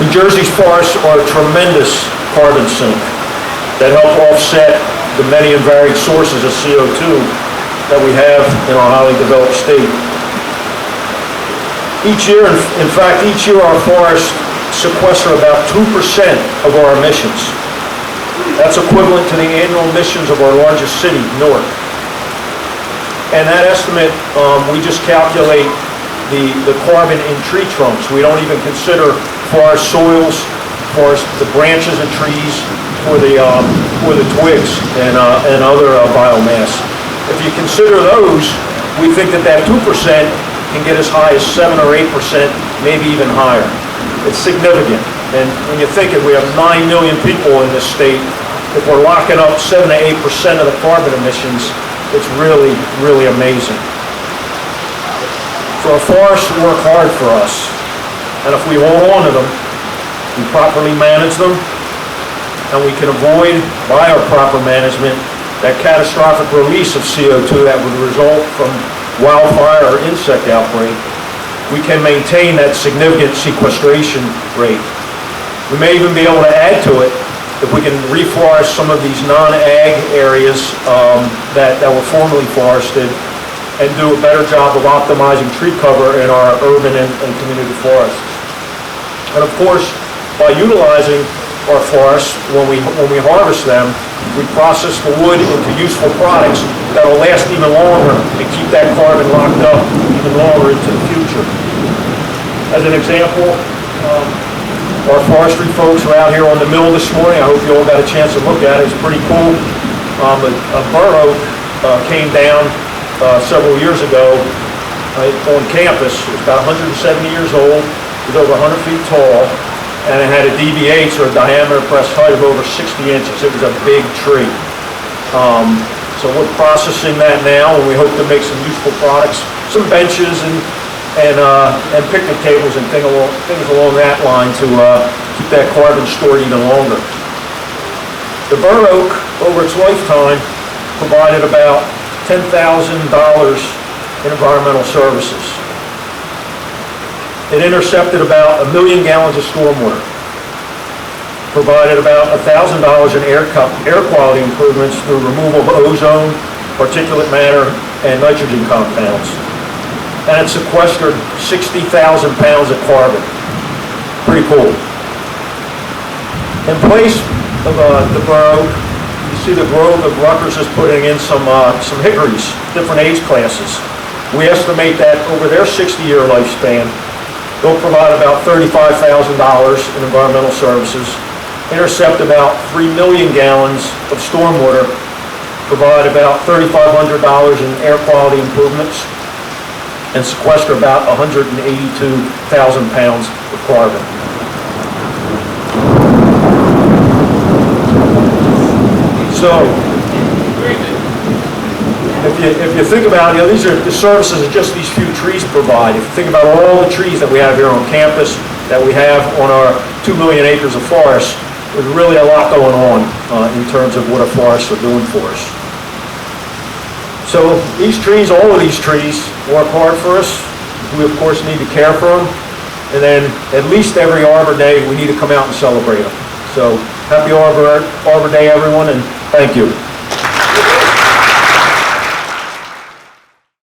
New Jersey's forests are a tremendous carbon sink that help offset the many and varied sources of CO2 that we have in our highly developed state. Each year, in fact, each year our forests sequester about 2% of our emissions. That's equivalent to the annual emissions of our largest city, Newark. And that estimate, we just calculate the carbon in tree trunks. We don't even consider forest soils, the branches of trees, or the twigs and other biomass. If you consider those, we think that 2% can get as high as 7 or 8%, maybe even higher. It's significant. And when you think it, we have 9 million people in this state. If we're locking up 7 to 8% of the carbon emissions, it's really, really amazing. So our forests work hard for us. And if we hold on to them, we properly manage them, and we can avoid, by our proper management, that catastrophic release of CO2 that would result from wildfire or insect outbreak, we can maintain that significant sequestration rate. We may even be able to add to it if we can reforest some of these non-ag areas that were formerly forested and do a better job of optimizing tree cover in our urban and community forests. And of course, by utilizing our forests, when we harvest them, we process the wood into useful products that will last even longer and keep that carbon locked up even longer into the future. As an example, our forestry folks are out here on the mill this morning. I hope you all got a chance to look at it. It's pretty cool. A bur oak came down several years ago on campus. It was about 170 years old. It was over 100 feet tall, and it had a DBH, or a diameter pressed height, of over 60 inches. It was a big tree. So we're processing that now, and we hope to make some useful products, some benches and picnic tables and things along that line to keep that carbon stored even longer. The bur oak, over its lifetime, provided about $10,000 in environmental services. It intercepted about 1 million gallons of stormwater, provided about $1,000 in air quality improvements through removal of ozone, particulate matter, and nitrogen compounds. And it sequestered 60,000 pounds of carbon. Pretty cool. In place of the bur oak, you see the Grove of Rutgers is putting in some hickories, different age classes. We estimate that over their 60-year lifespan, they'll provide about $35,000 in environmental services, intercept about 3 million gallons of stormwater, provide about $3,500 in air quality improvements, and sequester about 182,000 pounds of carbon. So, if you think about it, these are the services that just these few trees provide. If you think about all the trees that we have here on campus, that we have on our 2 million acres of forest, there's really a lot going on in terms of what our forests are doing for us. So these trees, all of these trees, work hard for us. We of course need to care for them. And then at least every Arbor Day, we need to come out and celebrate them. So happy Arbor Day, everyone, and thank you.